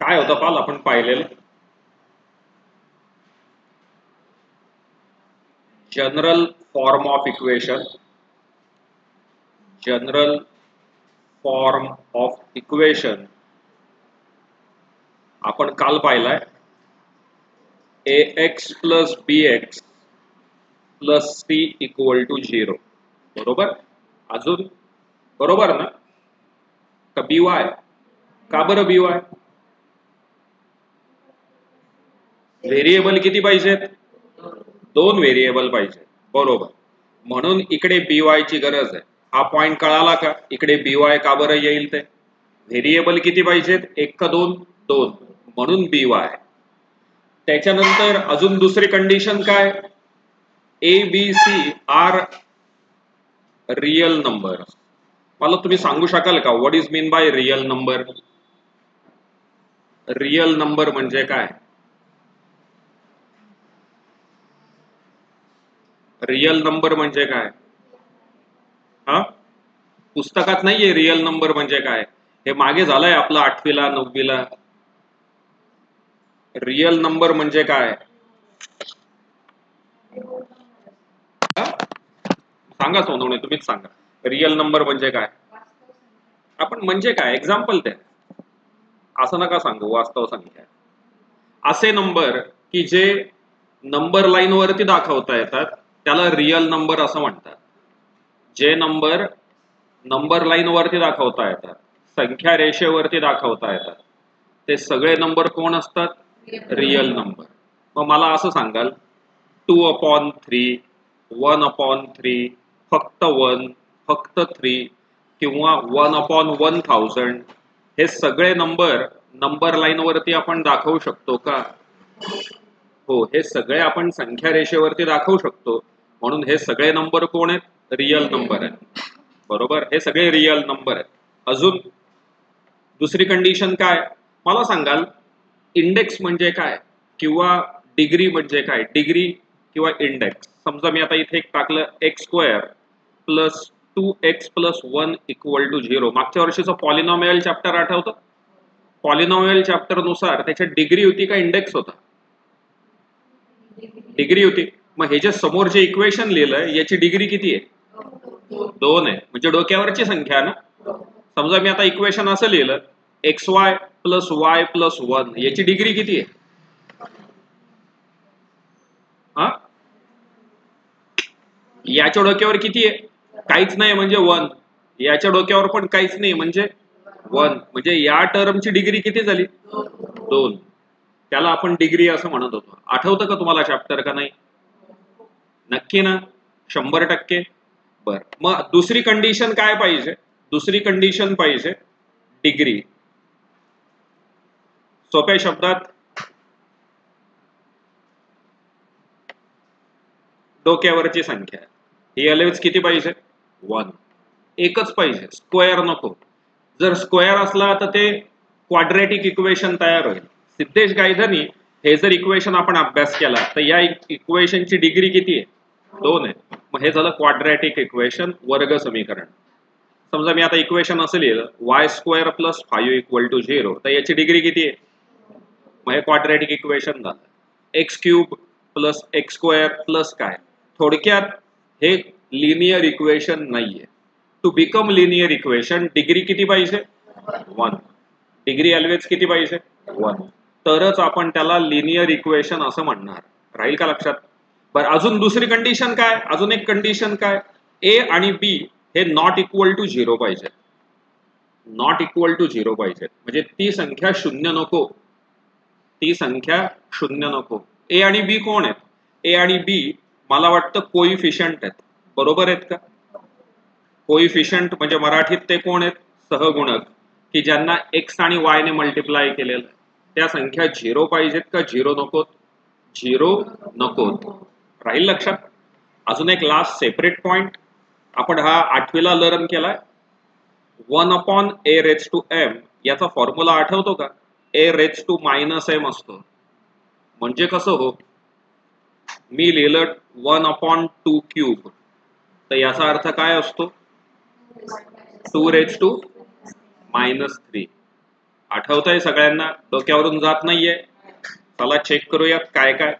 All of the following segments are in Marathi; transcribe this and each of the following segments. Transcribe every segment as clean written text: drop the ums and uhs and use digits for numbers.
काय होतं काल आपण पाहिलेलं, general form of equation. General form of equation आपण काल पाहिलाय. ax plus bx plus c equal to 0. बरोबर. अजून बरोबर ना? का by? का बरं by? व्हेरिएबल किती पाहिजेत? 2 व्हेरिएबल पाहिजे. बरोबर. म्हणून इकडे by ची गरज आहे. हा पॉइंट कळाला का? इकडे by का बरं येईल ते? व्हेरिएबल किती पाहिजेत? 1 का 2? 2. म्हणून by. त्याच्यानंतर अजून दुसरी कंडिशन काय? A B C are real number. मला तुम्ही सांगू शकाल का what is mean by real number? Real number म्हणजे काय? रियल नंबर म्हणजे काय? हा, पुस्तकात नाहीये रियल नंबर म्हणजे काय. हे मागे झालंय आपलं 8वीला 9वीला. रियल नंबर म्हणजे काय? सांगा सोनवणे, तुम्हीच सांगा. रियल नंबर म्हणजे काय? आपण म्हणजे काय एक्झाम्पल द्या. असं नका सांगू वास्तव संख्या. असे नंबर की जे नंबर लाईन वरती दाखवता येतात त्याला रियल नंबर असं म्हणतात. जे नंबर लाईन वरती दाखवता येतात, संख्या रेषेवरती दाखवता येतात, ते सगळे नंबर कोण असतात? Real number. मग मला असं सांगाल 2/3, 1/3, फक्त 1, फक्त 3 किंवा 1/1000 हे सगळे नंबर लाईन वरती आपण दाखवू शकतो का? हो, हे सगळे आपण संख्या रेषेवरती दाखवू शकतो. म्हणून हे सगळे नंबर कोण आहेत? रियल नंबर आहेत. बरोबर. हे सगळे रियल नंबर आहेत. अजून दुसरी कंडिशन काय? मला सांगाल इंडेक्स म्हणजे काय किंवा डिग्री म्हणजे काय? डिग्री किंवा इंडेक्स. समजा मी आता इथे एक टाकलं x² plus 2x plus 1 equal to 0. मागच्या वर्षीचं पॉलिनॉमियल चॅप्टर आठवतं? पॉलिनॉमियल चॅप्टर नुसार त्याच्यात डिग्री होती का इंडेक्स होता? डिग्री होती. मग हे जे समोर जे इक्वेशन लिहिलंय याची डिग्री किती आहे? 2 आहे. म्हणजे डोक्यावरची संख्या ना. समजा मी आता इक्वेशन असं लिहिलं xy प्लस y प्लस 1 याची डिग्री किती आहे? हा, याच्या डोक्यावर किती आहे? काहीच नाही म्हणजे 1. याच्या डोक्यावर पण काहीच नाही म्हणजे 1. म्हणजे या टर्मची डिग्री किती झाली? 2. त्याला आपण डिग्री असं म्हणत होतो. आठवतं का तुम्हाला चॅप्टर का नाही? नक्की ना? 100%. बर. मग दुसरी कंडिशन काय पाहिजे? दुसरी कंडिशन पाहिजे डिग्री. सोप्या शब्दात डोक्यावरची संख्या ही ऑलवेज किती पाहिजे? 1. एकच पाहिजे, स्क्वेअर नको. जर स्क्वेअर असला तर ते क्वाड्रॅटिक इक्वेशन तयार होईल. सिद्धेश गायधनी हे जर इक्वेशन आपण अभ्यास केला तर या इक्वेशनची डिग्री किती आहे? 2 आहे. मग हे झालं क्वाड्रॅटिक इक्वेशन, वर्ग समीकरण. समजा मी आता इक्वेशन असं लिहिलं y² प्लस 5 इक्वल टू 0 तर याची डिग्री किती आहे? मग हे क्वाड्रॅटिक इक्वेशन झालं. x³ प्लस x² प्लस काय? थोडक्यात हे लिनियर इक्वेशन नाहीये. To become linear equation degree किती पाहिजे? 1. डिग्री ऑलवेज किती पाहिजे? 1. तरच आपण त्याला लिनियर इक्वेशन असं म्हणणार. राहील का लक्षात? बरं, अजून दुसरी कंडिशन काय? अजून एक कंडिशन काय? ए आणि बी हे नॉट इक्वल टू 0 पाहिजे. नॉट इक्वल टू 0 पाहिजे म्हणजे ती संख्या शून्य नको. ती संख्या शून्य नको. ए आणि बी कोण आहेत? ए आणि बी मला वाटतं कोइफिशियंट आहेत. बरोबर आहेत का? कोइफिशियंट म्हणजे मराठीत ते कोण आहेत? सहगुणक, की ज्यांना x आणि y ने मल्टिप्लाय केलेलं. त्या संख्या 0 पाहिजेत का 0 नकोत? 0 नकोत. राहील लक्षात? अजून एक लास्ट सेपरेट पॉइंट. आपण हा 8वीला लर्न केलाय 1/a⁻m. याचा फॉर्म्युला आठवतो का? a⁻−m असतो. म्हणजे कसं हो? मी लिहिलं 1/2³ तर याचा अर्थ काय असतो? 2⁻³ आठवतंय सगळ्यांना? डोक्यावरून जात नाहीये? चला चेक करूयात काय काय.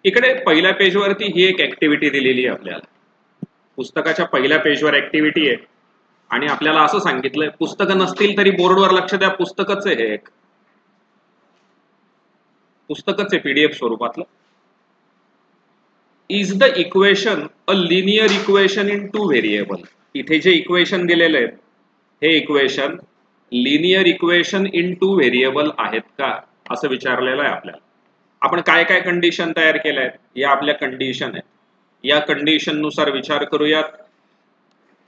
इकडे पहिल्या पेजवरती ही एक ऍक्टिव्हिटी दिलेली आहे आपल्याला. पुस्तकाच्या पहिल्या पेजवर ऍक्टिव्हिटी आहे आणि आपल्याला असं सांगितलंय पुस्तकं नसतील तरी बोर्डवर लक्ष द्या, पुस्तकच आहे हे, एक पुस्तकच आहे पीडीएफ स्वरूपातलं. Is the equation a linear equation in two variable. इथे जे इक्वेशन दिलेले आहेत हे equation linear equation in two variable आहेत का असं विचारलेलं आहे आपल्याला. आपण काय काय कंडिशन तयार केल्या आहेत, या आपल्या कंडिशन आहेत. या कंडिशन नुसार विचार करूयात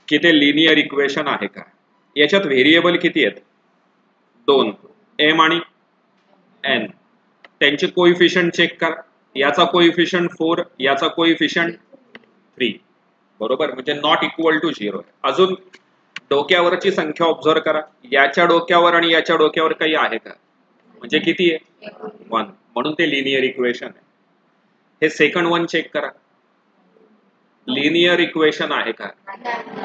की ते लिनियर इक्वेशन आहे का. याच्यात व्हेरिएबल किती आहेत? 2, एम आणि एन. त्यांचे कोइफिशियंट चेक करा. याचा कोइफिशियंट 4, याचा कोइफिशियंट 3. बरोबर, म्हणजे नॉट इक्वल टू 0. अजून डोक्यावरची संख्या ऑब्झर्व करा. याच्या डोक्यावर आणि याच्या डोक्यावर काही आहे का? म्हणजे किती आहे? 1. म्हणून ते लिनियर इक्वेशन आहे. हे सेकंड वन चेक करा. लिनियर इक्वेशन आहे का?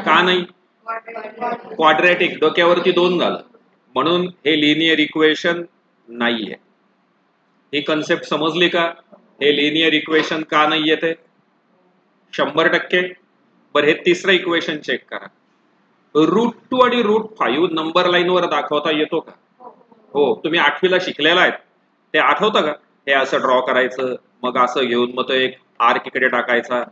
का नाही? क्वाड्रॅटिक, डोक्यावरती 2 झालं म्हणून हे लिनियर इक्वेशन नाहीये. ही कन्सेप्ट समजली का? हे लिनियर इक्वेशन का नाहीये ते 100%. बरं, हे तिसरं इक्वेशन चेक करा. √2 आणि √5 नंबर लाईन वर दाखवता येतो का? हो, तुम्ही 8वीला शिकलेला आहेत ते आठवतं का? हे असं ड्रॉ करायचं, मग असं घेऊन मग तो एक आर्क इकडे टाकायचा,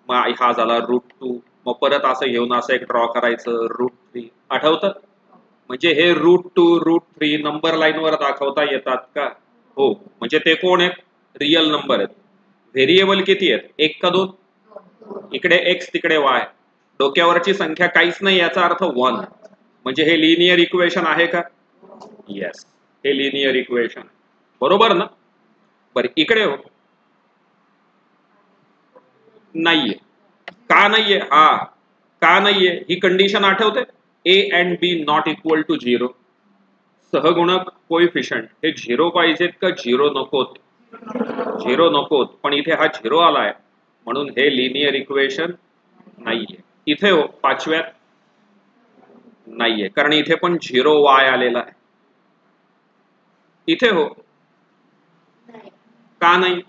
मग हा झाला √2, मग परत असं घेऊन असं एक ड्रॉ करायचं √3. आठवतं? म्हणजे हे √2 √3 नंबर लाईन वर दाखवता येतात का? हो, म्हणजे ते कोण आहेत? रियल नंबर आहेत. व्हेरिएबल किती आहेत? 1 का 2? इकडे x तिकडे y. डोक्यावरची संख्या काहीच नाही, याचा अर्थ 1. म्हणजे हे लिनियर इक्वेशन आहे का? येस, हे लिनियर इक्वेशन. बरोबर ना? बरं, इकडे हो, नाहीये. का नाहीये? हा, का नाहीये? ही कंडिशन आठवते? a and b not equal to 0. सहगुणक कोइफिशियंट हे 0 पाहिजेत का 0 नकोत? 0 नकोत, पण इथे हा 0 आलाय म्हणून हे लिनियर इक्वेशन नाहीये. इथे हो, 5व्यात नाहीये, कारण इथे पण 0y आलेला आहे. इथे हो, का नाही?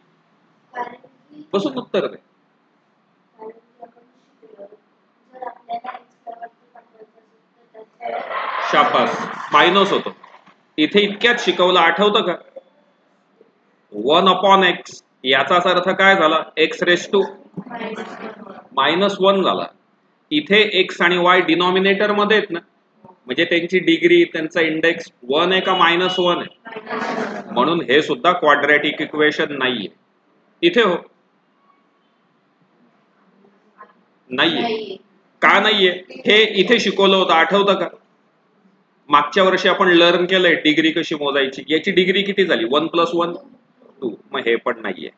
बसून उत्तर दे. शाबास, मायनस होतो. इथे इतक्यात शिकवलं, आठवतं का? 1/x. याचाच अर्थ काय झाला? x⁻⁻1 झाला. इथे x आणि y डिनॉमिनेटर मध्ये आहेत ना, म्हणजे त्यांची डिग्री, त्यांचा इंडेक्स 1 आहे का -1 आहे? म्हणून हे सुद्धा क्वाड्रॅटिक इक्वेशन नाहीये. इथे हो, नाहीये. का नाहीये? हे इथे शिकवलं होतं, आठवतं का? मागच्या वर्षी आपण लर्न केलंय डिग्री कशी मोजायची. याची डिग्री किती झाली? 1 + 1 2. मग हे पण नाहीये.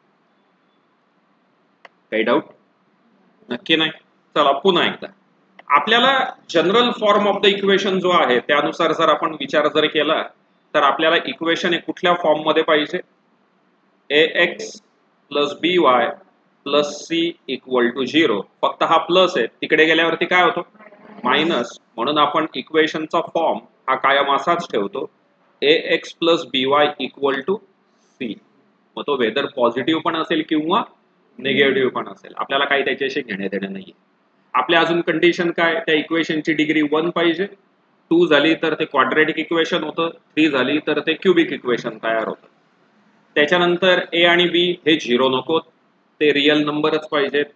काही डाऊट? नक्की नाही. चला पुन्हा एकदा. आपल्याला general form of the equation जो आहे त्यानुसार जर आपण विचार जर केला तर आपल्याला इक्वेशन हे कुठल्या फॉर्म मध्ये पाहिजे? ax + by + c = 0. फक्त हा प्लस आहे, तिकडे गेल्यावरती काय होतो? मायनस. म्हणून आपण इक्वेशनचा फॉर्म हा कायम असाच ठेवतो, ax + by = c. मग तो वेदर पॉझिटिव्ह पण असेल किंवा निगेटिव्ह पण असेल, आपल्याला काही त्याच्याशी घेणे देणे नाहीये. आपल्या अजून कंडिशन काय? त्या इक्वेशनची डिग्री 1 पाहिजे. 2 झाली तर ते क्वाड्रॅटिक इक्वेशन होतं, 3 झाली तर ते क्युबिक इक्वेशन तयार होतं. त्याच्यानंतर a आणि b हे 0 नकोत, ते रियल नंबरच पाहिजेत.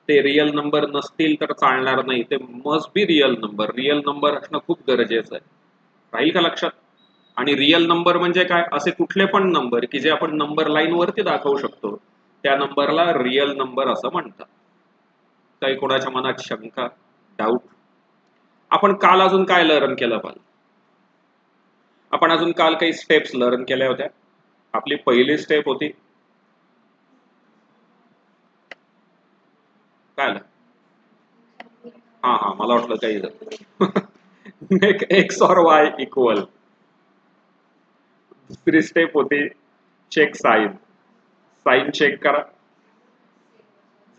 ते रियल नंबर नसतील तर चालणार नाही, ते must be real number. Real number असणं खूप गरजेचं आहे. राहील का लक्षात? आणि रियल नंबर म्हणजे काय? असे कुठले पण नंबर की जे आपण नंबर लाईन वरती दाखवू शकतो त्या नंबरला रियल नंबर असं म्हणतात. काही कोणाच्या मनात शंका, डाऊट? आपण काल अजून काय लर्न केलं पाहिजे? आपण अजून काल काही स्टेप्स लर्न केल्या होत्या. आपली पहिली स्टेप होती काय? हा, मला वाटलं काही एक्स और वाय इक्वल. दुसरी स्टेप होती चेक साइन. साइन चेक करा.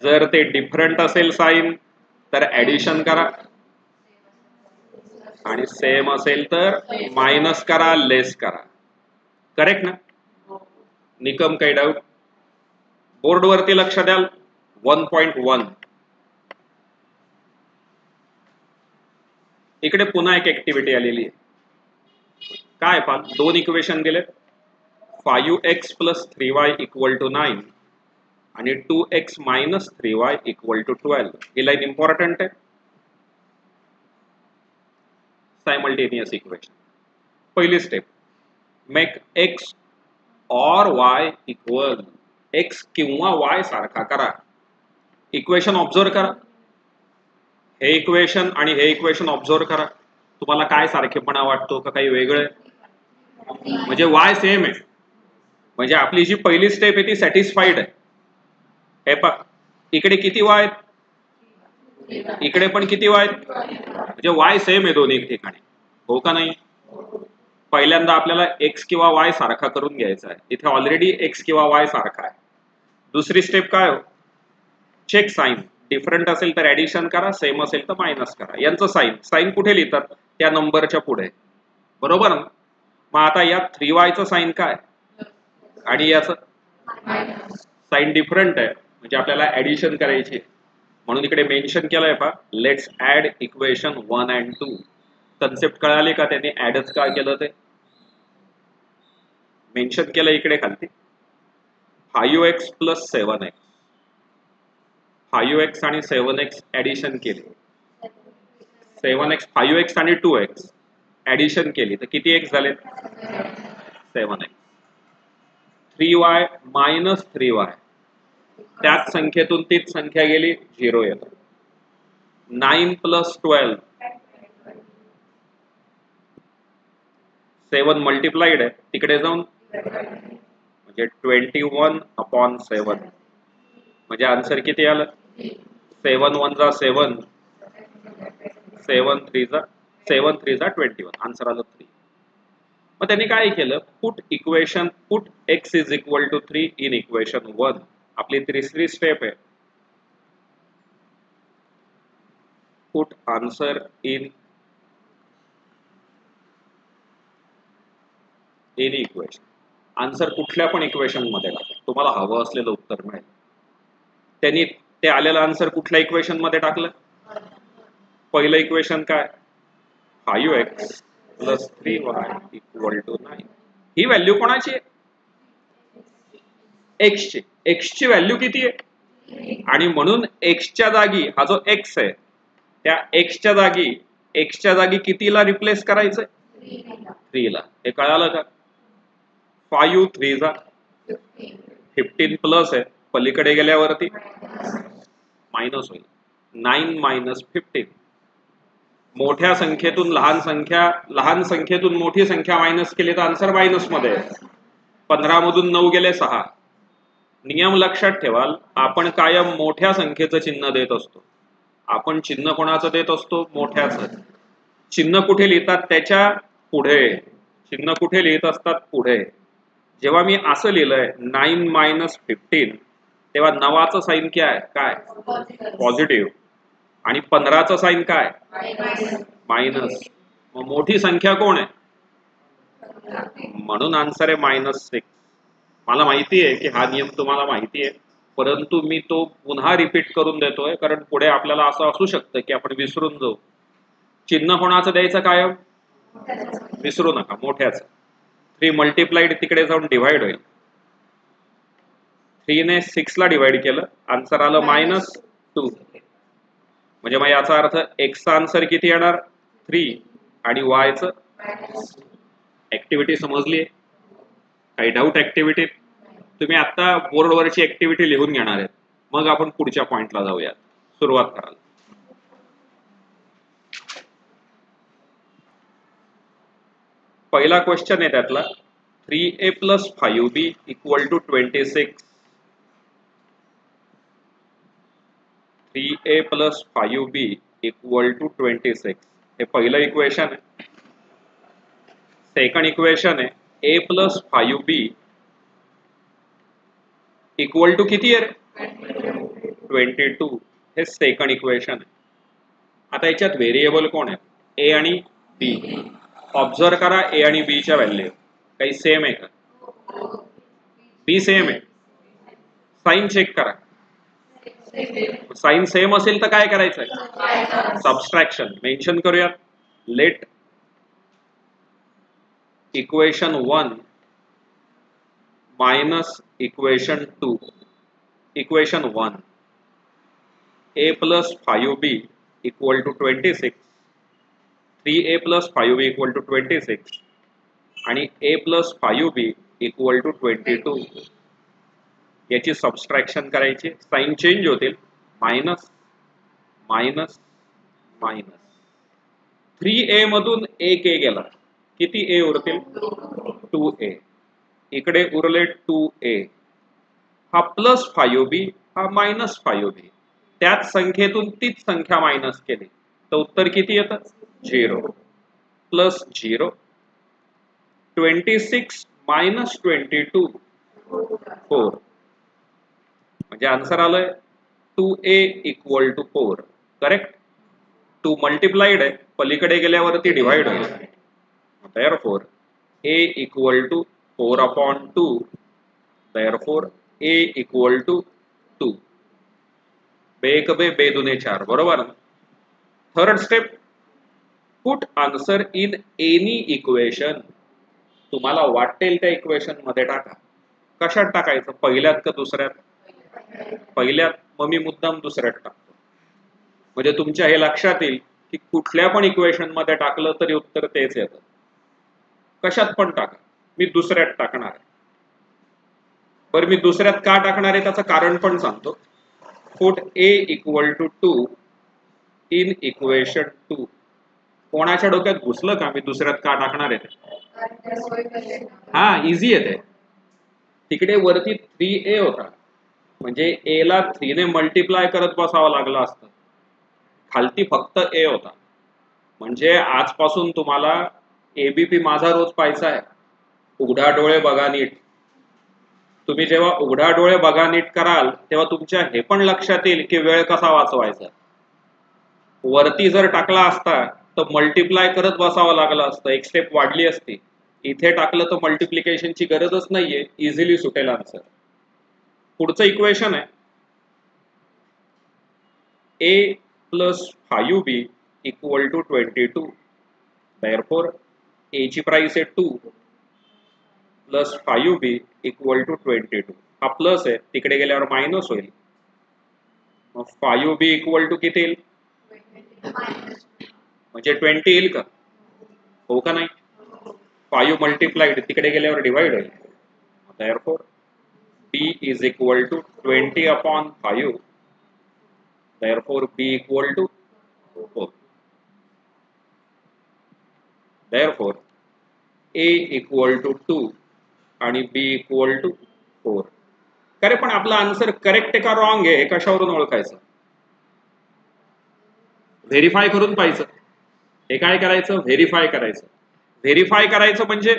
जर ते डिफरंट असेल साइन तर ऍडिशन करा. आणि सेम असेल तर मायनस करा, लेस करा. करेक्ट ना? निकम काही डाऊट? बोर्डवरती लक्ष द्याल. 1.1. इकडे पुन्हा एक ऍक्टिव्हिटी आलेली आहे. काय पहा, दोन इक्वेशन दिले. 5x + 3y = 9 आणि 2x - 3y = 12. ही लाईन इम्पॉर्टंट आहे. Simultaneous equation. पहिली स्टेप, मेक x और y इक्वल. x किंवा y सारखा करा. इक्वेशन ऑब्झर्व करा. हे इक्वेशन आणि हे इक्वेशन ऑब्झर्व करा. तुम्हाला काय सारखेपणा वाटतो का काही वेगळं? म्हणजे y सेम आहे, म्हणजे आपली जी पहिली स्टेप आहे ती सॅटिस्फाईड आहे. हे पहा, इकडे किती y आहेत, इकडे पण किती y आहेत, म्हणजे y सेम आहे दोन्ही ठिकाणी. हो का नाही? पहिल्यांदा आपल्याला x किंवा y सारखा करून घ्यायचा आहे. इथे ऑलरेडी x किंवा y सारखा आहे. दुसरी स्टेप काय हो? Check sign. डिफरंट असेल तर ऍडिशन करा, सेम असेल तर मायनस करा. यांचं साइन कुठे लिहितात? त्या नंबरच्या पुढे. बरोबर ना? मग आता या 3y चं साइन काय आणि याचं साइन डिफरंट आहे, म्हणजे आपल्याला ऍडिशन करायची आहे. म्हणून इकडे मेन्शन केलंय पहा, let's add equation 1 and 2. Concept कळाली का? त्यांनी ऍडच का केलं ते मेन्शन केलं इकडे खालती. 5x + 7x. 5x आणि 7x ऍडिशन केली. 7x, 5x आणि 2x ऍडिशन केली तर किती x झाले? 7x. 3y - 3y. त्याच संख्येतून तीच संख्या गेली, 0 येतो. 9 + 12. 7 मल्टिप्लाइड आहे, तिकडे जाऊन म्हणजे 21/7. म्हणजे आन्सर किती आलं? 7 1 जा 7, 7 3 जा 21. आन्सर आलं 3. मग त्यांनी काय केलं? Put x = 3 in equation 1. आपली तिसरी स्टेप आहे. Put answer in equation. Answer कुठल्या पण इक्वेशन मध्ये टाका, तुम्हाला हवं असलेलं उत्तर मिळेल. त्यांनी ते आलेलं आन्सर कुठल्या इक्वेशन मध्ये टाकलं? पहिलं इक्वेशन काय? 5x + 3y = 9. ही व्हॅल्यू कोणाची आहे? x ची. x ची व्हॅल्यू किती आहे? आणि म्हणून x च्या जागी हा जो x आहे, त्या x च्या जागी कितीला रिप्लेस करायचंय? 3 ला. हे कळालं का? 5 3 जा 15 प्लस आहे, पलीकडे गेल्यावरती मायनस होईल. 9 - 15. मोठ्या संख्येतून लहान संख्येतून मोठी संख्या मायनस केली तर आन्सर मायनस मध्ये. 15 मधून 9 गेले 6. नियम लक्षात ठेवाल, आपण कायम मोठ्या संख्येचं चिन्ह देत असतो. आपण चिन्ह कोणाचं देत असतो? मोठ्याचं. चिन्ह कुठे लिहितात? त्याच्या पुढे. चिन्ह कुठे लिहित असतात? पुढे. जेव्हा मी असं लिहिलंय 9 - 15, तेव्हा 9चं साइन काय? पॉझिटिव्ह. आणि 15चं साइन काय? मायनस. मग मोठी संख्या कोण आहे? म्हणून आन्सर आहे -6. मला माहिती आहे की हा नियम तुम्हाला माहिती आहे, परंतु मी तो पुन्हा रिपीट करून देतोय, कारण पुढे आपल्याला असं असू शकतं की आपण विसरून जाऊ. चिन्ह कोणाचं द्यायचं कायम? विसरू नका, मोठ्याचं. 3 मल्टिप्लाइड तिकडे जाऊन डिवाइड होईल. 3 ने 6 ला डिवाइड केलं, आन्सर आलं -2. म्हणजे मग याचा अर्थ x चा आन्सर किती येणार? 3 आणि y चं. ऍक्टिव्हिटी समजली? काही डाऊट ऍक्टिव्हिटी? तुम्ही आता बोर्डवरची ऍक्टिव्हिटी लिहून घेणार आहेत, मग आपण पुढच्या पॉइंटला जाऊयात. सुरुवात कराल. पहिला क्वेश्चन आहे त्यातला, 3a + 5b = 26. 3a + 5b = 26. हे पहिलं इक्वेशन आहे. सेकंड इक्वेशन आहे a + 5b = किती आहे? 22. हे सेकंड इक्वेशन आहे. आता याच्यात व्हेरिएबल कोण आहे? a आणि बी. ऑब्झर्व करा ए आणि बी च्या व्हॅल्यू काही सेम आहे का? बी सेम आहे. साइन चेक करा. साइन सेम असेल तर काय करायचंय? सबस्ट्रॅक्शन. मेन्शन करूयात. Let equation 1 minus equation 2. Equation 1 a plus 5b equal to 26, 3a plus 5b equal to 26 आणि a plus 5b equal to 22 याची सबस्ट्रॅक्शन करायची. साइन चेंज होतील. Minus minus minus. 3a मधून 1a गेला. किती a उरतील? 2a. इकडे उरले 2a. हा प्लस 5b हा मायनस 5b. त्याच संख्येतून तीच संख्या मायनस केली तर उत्तर किती येतं? 0. प्लस 0. 26 मायनस 22 4. म्हणजे आन्सर आलंय 2a equal to 4. Correct. 2 multiplied आहे, पलीकडे गेल्यावरती डिवाइड होईल. therefore a equal to 4/2. therefore a equal to 2. बेक बे बेदुने 4. बरोबर. Third step, put answer in any equation. तुम्हाला वाटेल त्या इक्वेशन मध्ये टाका. कशात टाकायचं? पहिल्यात का दुसऱ्यात? पहिल्यात. मग मी मुद्दाम दुसऱ्यात टाकतो म्हणजे तुमच्या हे लक्षात येईल की कुठल्या पण इक्वेशन मध्ये टाकलं तरी उत्तर तेच येतं. कशात पण टाका. मी दुसऱ्यात टाकणार आहे. बरं, मी दुसऱ्यात का टाकणार आहे त्याचं कारण पण सांगतो. Put a equal to 2 in equation 2. कोणाच्या डोक्यात घुसलं का मी दुसऱ्यात का टाकणार आहे? हा, इझी आहे ते. तिकडे वरती 3a होता म्हणजे a ला 3 ने मल्टिप्लाय करत बसावं लागलं असतं. खालती फक्त a होता. म्हणजे आजपासून तुम्हाला एबीपी माझा रोज पाहायचा आहे. उघडा डोळे बघा नीट. तुम्ही जेव्हा उघडा डोळे बघा नीट कराल तेव्हा तुमच्या हे पण लक्षात येईल की वेळ कसा वाचवायचा. वरती जर टाकला असता तर मल्टिप्लाय करत बसावं लागलं असतं, एक स्टेप वाढली असती. इथे टाकलं तर मल्टिप्लिकेशनची गरजच नाहीये, इझिली सुटेल आन्सर. पुढचं इक्वेशन आहे a plus 5b equal to 22. therefore a ची प्राइस आहे 2 प्लस 5b इक्वल टू 22. हा प्लस आहे, तिकडे गेल्यावर मायनस होईल. मग 5b इक्वल टू किती येईल? म्हणजे 20 येईल का? हो का नाही? 5 मल्टिप्लाइड तिकडे गेल्यावर डिवाइड होईल. therefore b is equal to 20/5. therefore b equal to 4. therefore a equal to 2 आणि b equal to 4. खरे पण आपला आन्सर करेक्ट आहे का रॉंग आहे हे कशावरून ओळखायचं? व्हेरीफाय करून पाहायचं. हे काय करायचं? व्हेरीफाय करायचं. व्हेरीफाय करायचं म्हणजे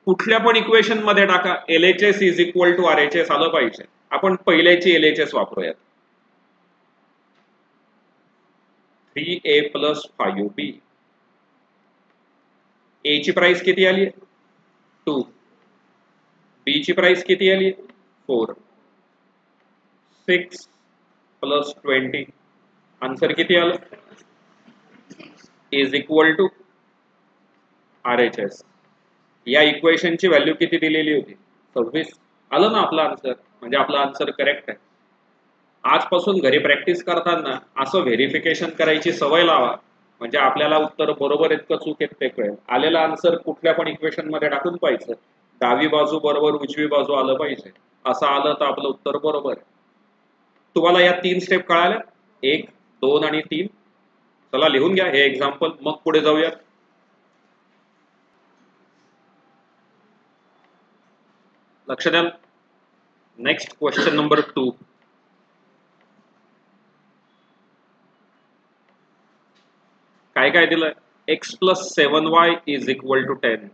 कुठल्या पण इक्वेशन मध्ये टाका LHS is equal to RHS आलं पाहिजे. आपण पहिल्याची LHS वापरूयात. 3a plus 5b. a ची प्राइस किती आली? 2. b ची प्राइस किती आली? 4. 6 प्लस 20. आन्सर किती आलं? Is equal to RHS. या इक्वेशनची व्हॅल्यू किती दिलेली होती? 26. आलं ना आपला आन्सर. म्हणजे आपला आन्सर करेक्ट आहे. आजपासून घरी प्रॅक्टिस करताना असं व्हेरिफिकेशन करायची सवय लावा म्हणजे आपल्याला उत्तर बरोबर आहेत का चूक आहेत ते कळेल. आलेला आन्सर कुठल्या पण इक्वेशन मध्ये टाकून पाहायचं. डावी बाजू बरोबर उजवी बाजू आलं पाहिजे. असं आलं तर आपलं उत्तर बरोबर आहे. तुम्हाला या 3 स्टेप कळाल्या? 1, 2 आणि 3. चला लिहून घ्या हे एक्झाम्पल, मग पुढे जाऊया. लक्ष द्या. Next question number 2. काय काय दिलंय? x plus 7y is equal to 10.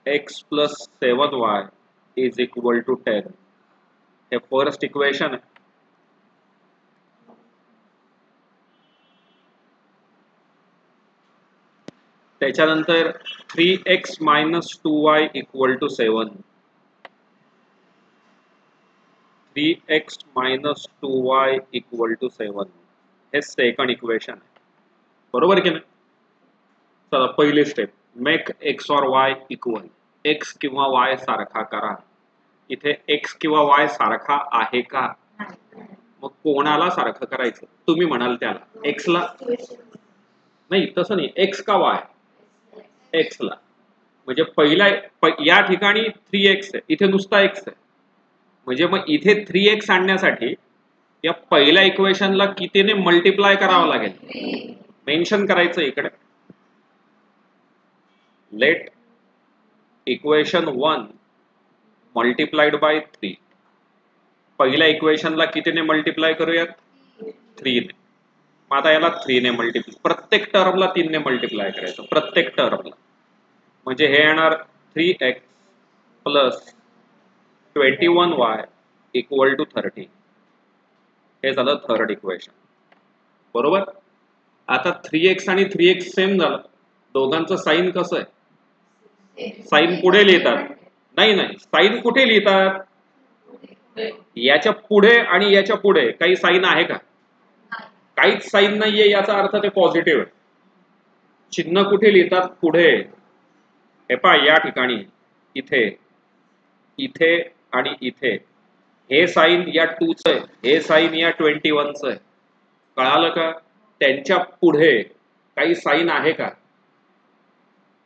x plus 7y is equal to 10. हे फर्स्ट इक्वेशन आहे. त्याच्यानंतर 3x - 2y = 7. 3x - 2y = 7 हे सेकंड इक्वेशन आहे, बरोबर की नाही? चला पहिली स्टेप, मेक x और y इक्वल. x किंवा y सारखा करा. इथे x किंवा y सारखा आहे का? मग कोणाला सारखं करायचं? तुम्ही म्हणाल त्याला x ला नाही, तसं नाही, x का y? x ला. म्हणजे पहिला या ठिकाणी 3x आहे, इथे नुसता x आहे. म्हणजे मग इथे 3x आणण्यासाठी या पहिल्या इक्वेशनला कितीने मल्टिप्लाय करावं लागेल? मेन्शन करायचं इकडे. Let equation 1 multiplied by 3. पहिल्या इक्वेशनला कितीने मल्टिप्लाय करूयात? 3 ने. मग आता याला 3 ने मल्टिप्लाय, प्रत्येक टर्मला 3 ने मल्टिप्लाय करायचं, प्रत्येक टर्मला. म्हणजे हे येणार 3x + 21y = 30. हे झालं थर्ड इक्वेशन, बरोबर. आता 3x आणि 3x सेम झालं. दोघांचं साइन कसं आहे? साइन पुढे लिहितात. नाही नाही, साइन कुठे लिहितात? याच्या पुढे आणि याच्या पुढे काही साइन आहे का? काहीच साइन नाहीये, याचा अर्थ ते पॉझिटिव्ह आहे. चिन्ह कुठे लिहितात? पुढे. हे पहा, या ठिकाणी, इथे, इथे आणि इथे. हे साइन या 2चं आहे, हे साइन या 21चं आहे. कळालं का? त्यांच्या पुढे काही साइन आहे का?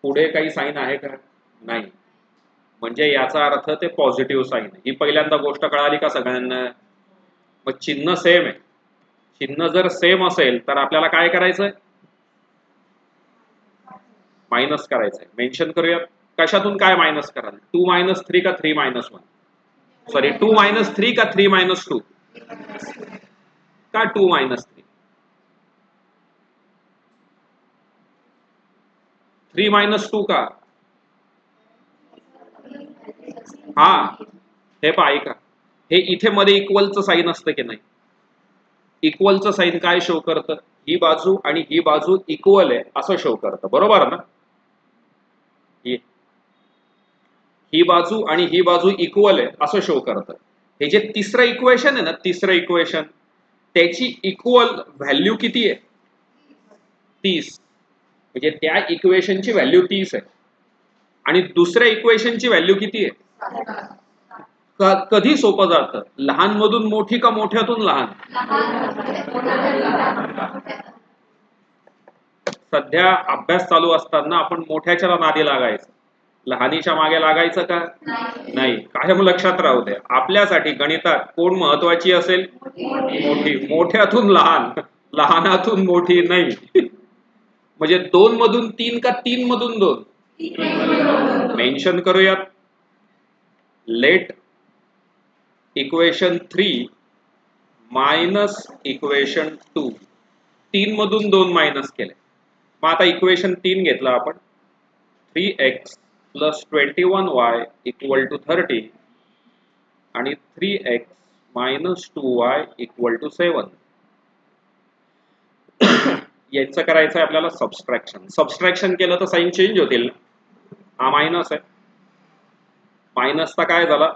पुढे काही साइन आहे का? नाही. म्हणजे याचा अर्थ ते पॉझिटिव्ह साइन आहे. ही पहिल्यांदा गोष्ट कळाली का सगळ्यांना? मग चिन्ह सेम आहे. चिन्ह जर सेम असेल तर आपल्याला काय करायचंय? मायनस करायचंय. मेन्शन करूया. कशातून काय मायनस कराल? 2 - 3 का 3 - 1? सॉरी, 2 - 3 का 3 - 2? का 2 - 3? 3 - 2 का? हा, हे पहा ऐका, हे इथे मध्ये इक्वलचं साइन असतं की नाही? इक्वलचं साइन काय शो करतं? ही बाजू आणि ही बाजू इक्वल आहे असं शो करतं, बरोबर ना? ही बाजू आणि ही बाजू इक्वल आहे असं शो करतं. हे जे तिसरं इक्वेशन आहे ना, तिसरं इक्वेशन, त्याची इक्वल व्हॅल्यू किती आहे? 30. म्हणजे त्या इक्वेशनची व्हॅल्यू 30 आहे. आणि दुसऱ्या इक्वेशनची व्हॅल्यू किती आहे? कधी सोपं जातं? लहान मधून मोठी का मोठ्यातून लहान? सध्या अभ्यास चालू असताना आपण मोठ्याच्या नादी लागायचं, लहानीच्या मागे लागायचं का? नाही. कायम लक्षात राहू दे, आपल्यासाठी गणितात कोण महत्वाची असेल? मोठी. मोठ्यातून लहान, लहानातून मोठी नाही. म्हणजे 2 मधून 3 का 3 मधून 2? मेन्शन करूयात. Let equation 3 minus equation 2. 3 मधून 2 मायनस केले. मग आता इक्वेशन 3 घेतला आपण. 3x + 21y = 30 आणि 3x - 2y = 7. याचं करायचं आहे आपल्याला सबस्ट्रॅक्शन. सबस्ट्रॅक्शन केलं तर साइन चेंज होतील ना? हा मायनस आहे, मायनसचा काय झाला?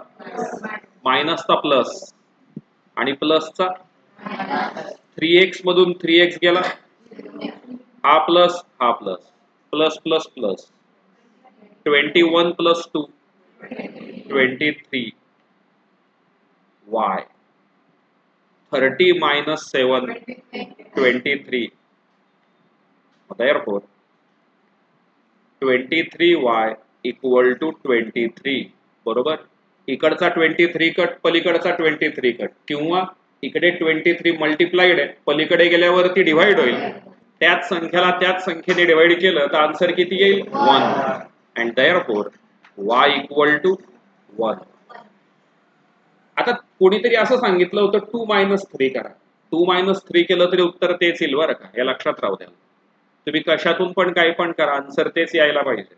मायनसचा प्लस आणि प्लसचा 3x मधून 3x गेला, हा प्लस, हा plus, plus plus plus. 21 + 2 23y. 30 - 7 23. Therefore 23y = 23. बरोबर. इकडचा 23 कट, पलीकडचा 23 कट, किंवा इकडे 23 मल्टिप्लाइड आहे, पलीकडे गेल्यावरती डिवाइड होईल. त्याच संख्याला त्याच संख्येने डिवाइड केलं तर आन्सर किती येईल? 1. And therefore y = 1. आता कोणीतरी असं सांगितलं होतं 2 - 3 करा. 2 - 3 केलं तरी उत्तर तेच येईल बरं का, हे लक्षात राहू द्या. तुम्ही कशातून पण काही पण करा, आन्सर तेच यायला पाहिजे.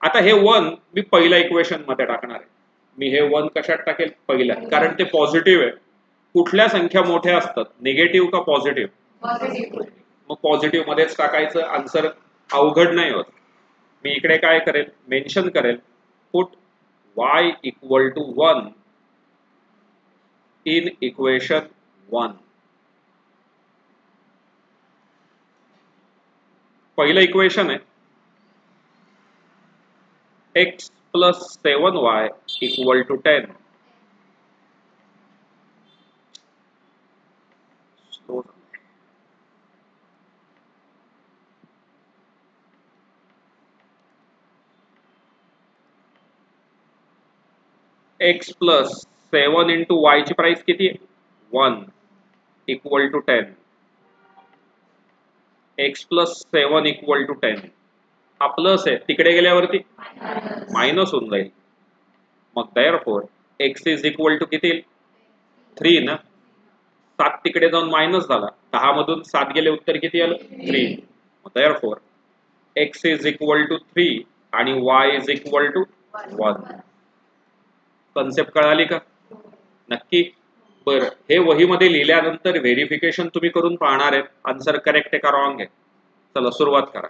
आता हे 1 मी पहिल्या इक्वेशन मध्ये टाकणार आहे. मी हे 1 कशात टाकेल? पहिल्या, कारण ते पॉझिटिव्ह आहे. कुठल्या संख्या मोठ्या असतात, निगेटिव्ह का पॉझिटिव्ह? मग पॉझिटिव्ह मध्येच टाकायचं, आन्सर अवघड नाही होत. मी इकडे काय करेल, मेन्शन करेल put y equal to 1 in equation 1. पहिलं इक्वेशन आहे x plus 7y equal to 10. x plus 7 into y ची प्राइस किती आहे 1 equal to 10. x plus 7 equal to 10. हा प्लस आहे, तिकडे गेल्यावरती मायनस होऊन जाईल. मग therefore x is equal to किती 3 ना. 7 तिकडे जाऊन मायनस झाला, 10 मधून 7 गेले, उत्तर किती आलं 3. Therefore x is equal to 3 आणि y is equal to 1. Concept कळाली का? नक्की. बरं, हे वहीमध्ये लिहिल्यानंतर व्हेरिफिकेशन तुम्ही करून पाहणार आहेत आन्सर करेक्ट आहे का रॉंग आहे. चला सुरुवात करा.